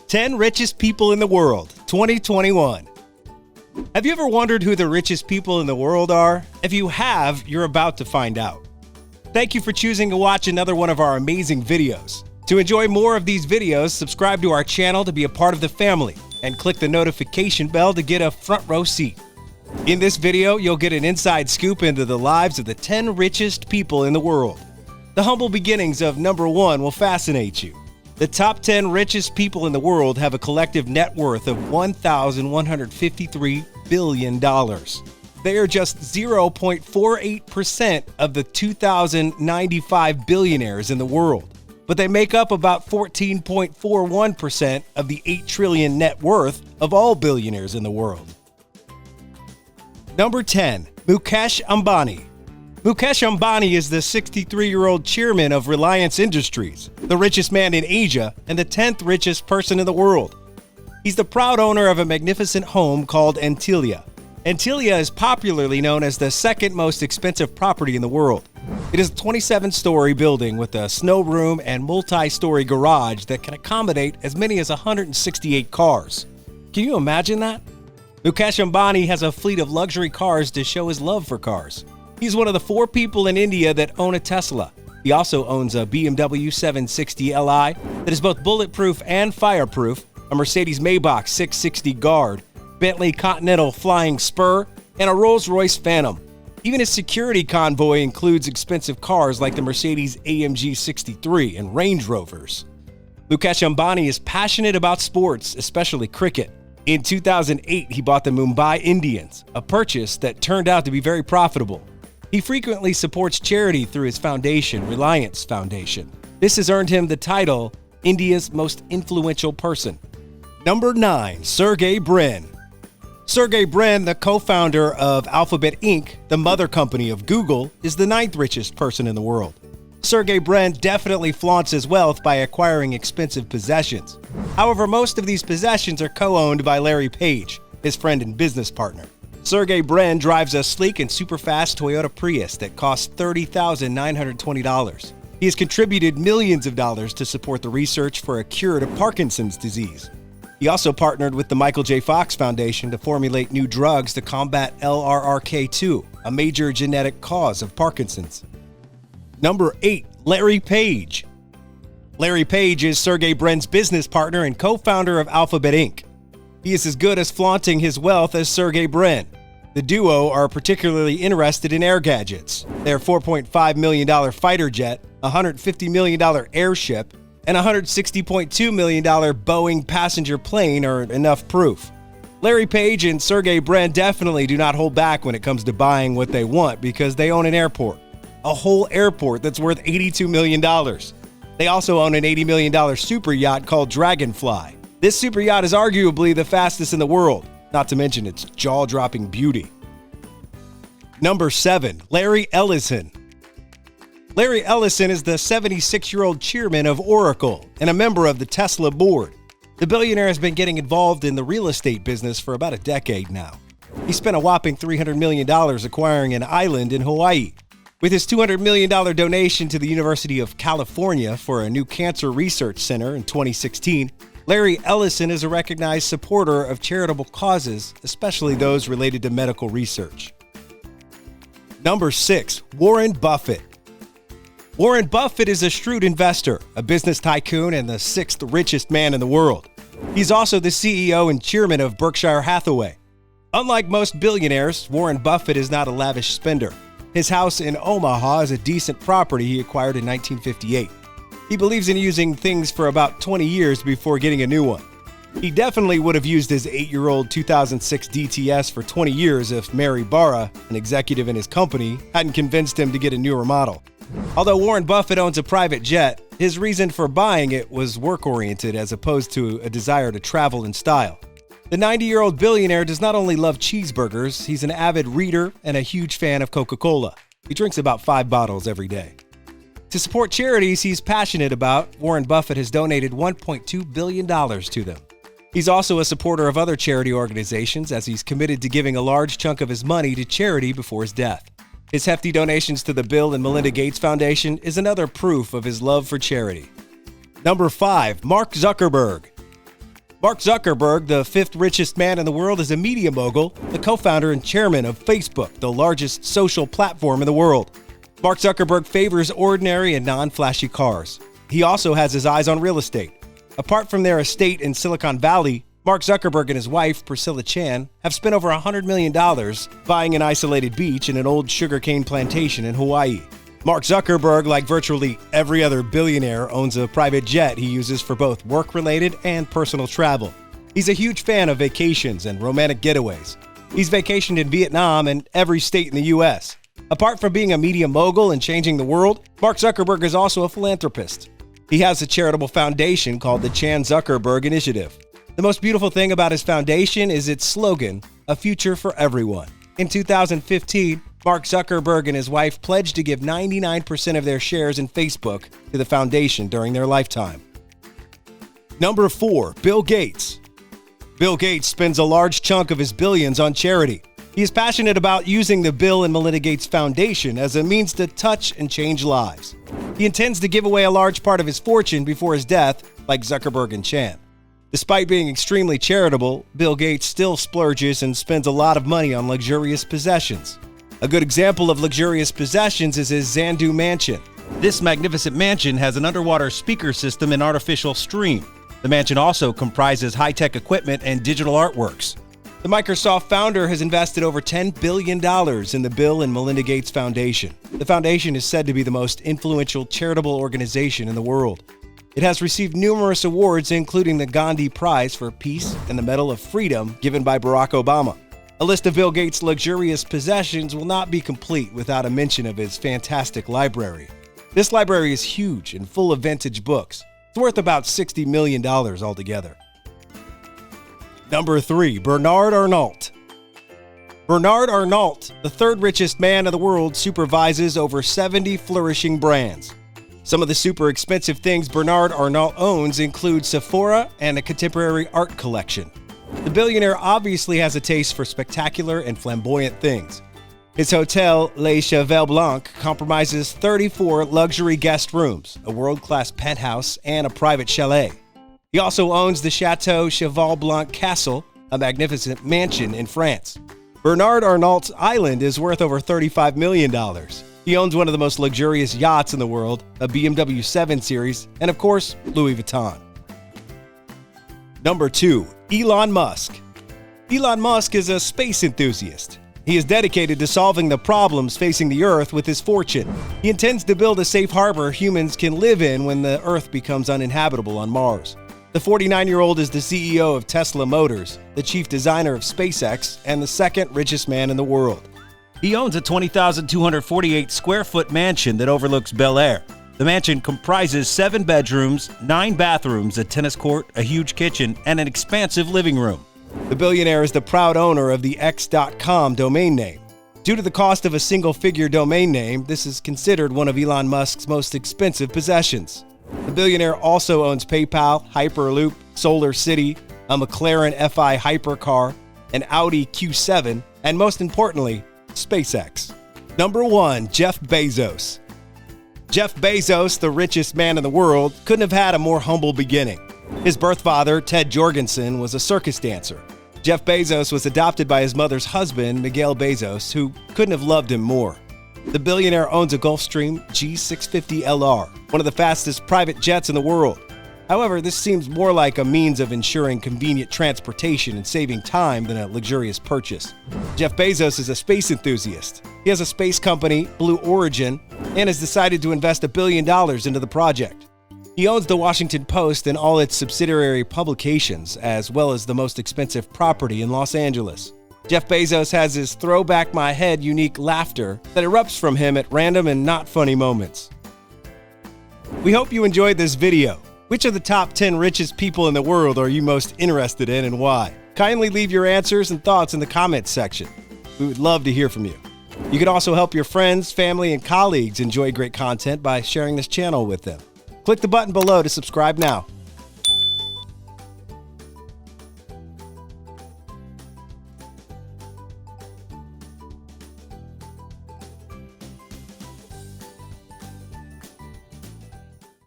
10 Richest People in the World, 2021. Have you ever wondered who the richest people in the world are? If you have, you're about to find out. Thank you for choosing to watch another one of our amazing videos. To enjoy more of these videos, subscribe to our channel to be a part of the family and click the notification bell to get a front row seat. In this video, you'll get an inside scoop into the lives of the 10 richest people in the world. The humble beginnings of number 1 will fascinate you. The top 10 richest people in the world have a collective net worth of $1,153 billion. They are just 0.48% of the 2,095 billionaires in the world, but they make up about 14.41% of the $8 trillion net worth of all billionaires in the world. Number 10, Mukesh Ambani. Mukesh Ambani is the 63-year-old chairman of Reliance Industries, the richest man in Asia and the 10th richest person in the world. He's the proud owner of a magnificent home called Antilia. Antilia is popularly known as the second most expensive property in the world. It is a 27-story building with a snow room and multi-story garage that can accommodate as many as 168 cars. Can you imagine that? Mukesh Ambani has a fleet of luxury cars to show his love for cars. He's one of the 4 people in India that own a Tesla. He also owns a BMW 760 Li that is both bulletproof and fireproof, a Mercedes Maybach 660 Guard, Bentley Continental Flying Spur, and a Rolls-Royce Phantom. Even his security convoy includes expensive cars like the Mercedes AMG 63 and Range Rovers. Mukesh Ambani is passionate about sports, especially cricket. In 2008, he bought the Mumbai Indians, a purchase that turned out to be very profitable. He frequently supports charity through his foundation, Reliance Foundation. This has earned him the title, India's most influential person. Number 9, Sergey Brin. Sergey Brin, the co-founder of Alphabet Inc., the mother company of Google, is the 9th richest person in the world. Sergey Brin definitely flaunts his wealth by acquiring expensive possessions. However, most of these possessions are co-owned by Larry Page, his friend and business partner. Sergey Brin drives a sleek and super-fast Toyota Prius that costs $30,920. He has contributed millions of dollars to support the research for a cure to Parkinson's disease. He also partnered with the Michael J. Fox Foundation to formulate new drugs to combat LRRK2, a major genetic cause of Parkinson's. Number 8, Larry Page. Larry Page is Sergey Brin's business partner and co-founder of Alphabet Inc. He is as good as flaunting his wealth as Sergey Brin. The duo are particularly interested in air gadgets. Their $4.5 million fighter jet, $150 million airship, and $160.2 million Boeing passenger plane are enough proof. Larry Page and Sergey Brin definitely do not hold back when it comes to buying what they want because they own an airport. A whole airport that's worth $82 million. They also own an $80 million super yacht called Dragonfly. This super yacht is arguably the fastest in the world, not to mention its jaw-dropping beauty. Number 7, Larry Ellison. Larry Ellison is the 76-year-old chairman of Oracle and a member of the Tesla board. The billionaire has been getting involved in the real estate business for about a decade now. He spent a whopping $300 million acquiring an island in Hawaii. With his $200 million donation to the University of California for a new cancer research center in 2016, Larry Ellison is a recognized supporter of charitable causes, especially those related to medical research. Number 6, Warren Buffett. Warren Buffett is a shrewd investor, a business tycoon, and the 6th richest man in the world. He's also the CEO and chairman of Berkshire Hathaway. Unlike most billionaires, Warren Buffett is not a lavish spender. His house in Omaha is a decent property he acquired in 1958. He believes in using things for about 20 years before getting a new one. He definitely would have used his 8-year-old 2006 DTS for 20 years if Mary Barra, an executive in his company, hadn't convinced him to get a newer model. Although Warren Buffett owns a private jet, his reason for buying it was work-oriented as opposed to a desire to travel in style. The 90-year-old billionaire does not only love cheeseburgers, he's an avid reader and a huge fan of Coca-Cola. He drinks about 5 bottles every day. To support charities he's passionate about, Warren Buffett has donated $1.2 billion to them. He's also a supporter of other charity organizations as he's committed to giving a large chunk of his money to charity before his death. His hefty donations to the Bill and Melinda Gates Foundation is another proof of his love for charity. Number 5, Mark Zuckerberg. Mark Zuckerberg, the fifth richest man in the world, is a media mogul, the co-founder and chairman of Facebook, the largest social platform in the world. Mark Zuckerberg favors ordinary and non-flashy cars. He also has his eyes on real estate. Apart from their estate in Silicon Valley, Mark Zuckerberg and his wife, Priscilla Chan, have spent over $100 million buying an isolated beach in an old sugarcane plantation in Hawaii. Mark Zuckerberg, like virtually every other billionaire, owns a private jet he uses for both work-related and personal travel. He's a huge fan of vacations and romantic getaways. He's vacationed in Vietnam and every state in the U.S. Apart from being a media mogul and changing the world, Mark Zuckerberg is also a philanthropist. He has a charitable foundation called the Chan Zuckerberg Initiative. The most beautiful thing about his foundation is its slogan, "A future for everyone." In 2015, Mark Zuckerberg and his wife pledged to give 99% of their shares in Facebook to the foundation during their lifetime. Number 4, Bill Gates. Bill Gates spends a large chunk of his billions on charity. He is passionate about using the Bill and Melinda Gates Foundation as a means to touch and change lives. He intends to give away a large part of his fortune before his death, like Zuckerberg and Chan. Despite being extremely charitable, Bill Gates still splurges and spends a lot of money on luxurious possessions. A good example of luxurious possessions is his Xanadu mansion. This magnificent mansion has an underwater speaker system and artificial stream. The mansion also comprises high-tech equipment and digital artworks. The Microsoft founder has invested over $10 billion in the Bill and Melinda Gates Foundation. The foundation is said to be the most influential charitable organization in the world. It has received numerous awards, including the Gandhi Prize for Peace and the Medal of Freedom given by Barack Obama. A list of Bill Gates' luxurious possessions will not be complete without a mention of his fantastic library. This library is huge and full of vintage books. It's worth about $60 million altogether. Number 3, Bernard Arnault. Bernard Arnault, the third richest man in the world, supervises over 70 flourishing brands. Some of the super expensive things Bernard Arnault owns include Sephora and a contemporary art collection. The billionaire obviously has a taste for spectacular and flamboyant things. His hotel, Les Cheval Blanc, compromises 34 luxury guest rooms, a world-class penthouse, and a private chalet. He also owns the Chateau Cheval Blanc Castle, a magnificent mansion in France. Bernard Arnault's island is worth over $35 million. He owns one of the most luxurious yachts in the world, a BMW 7 Series, and of course, Louis Vuitton. Number 2, Elon Musk. Elon Musk is a space enthusiast. He is dedicated to solving the problems facing the Earth with his fortune. He intends to build a safe harbor humans can live in when the Earth becomes uninhabitable on Mars. The 49-year-old is the CEO of Tesla Motors, the chief designer of SpaceX, and the second richest man in the world. He owns a 20,248 square foot mansion that overlooks Bel Air. The mansion comprises 7 bedrooms, 9 bathrooms, a tennis court, a huge kitchen, and an expansive living room. The billionaire is the proud owner of the X.com domain name. Due to the cost of a single-figure domain name, this is considered one of Elon Musk's most expensive possessions. The billionaire also owns PayPal, Hyperloop, Solar City, a McLaren Fi hypercar, an Audi Q7, and most importantly, SpaceX. Number 1, Jeff Bezos. Jeff Bezos, the richest man in the world, couldn't have had a more humble beginning. His birth father, Ted Jorgensen, was a circus dancer. Jeff Bezos was adopted by his mother's husband, Miguel Bezos, who couldn't have loved him more. The billionaire owns a Gulfstream G650LR, one of the fastest private jets in the world. However, this seems more like a means of ensuring convenient transportation and saving time than a luxurious purchase. Jeff Bezos is a space enthusiast. He has a space company, Blue Origin, and has decided to invest $1 billion into the project. He owns the Washington Post and all its subsidiary publications, as well as the most expensive property in Los Angeles. Jeff Bezos has his throwback my head unique laughter that erupts from him at random and not funny moments. We hope you enjoyed this video. Which of the top 10 richest people in the world are you most interested in and why? Kindly leave your answers and thoughts in the comments section. We would love to hear from you. You can also help your friends, family, and colleagues enjoy great content by sharing this channel with them. Click the button below to subscribe now.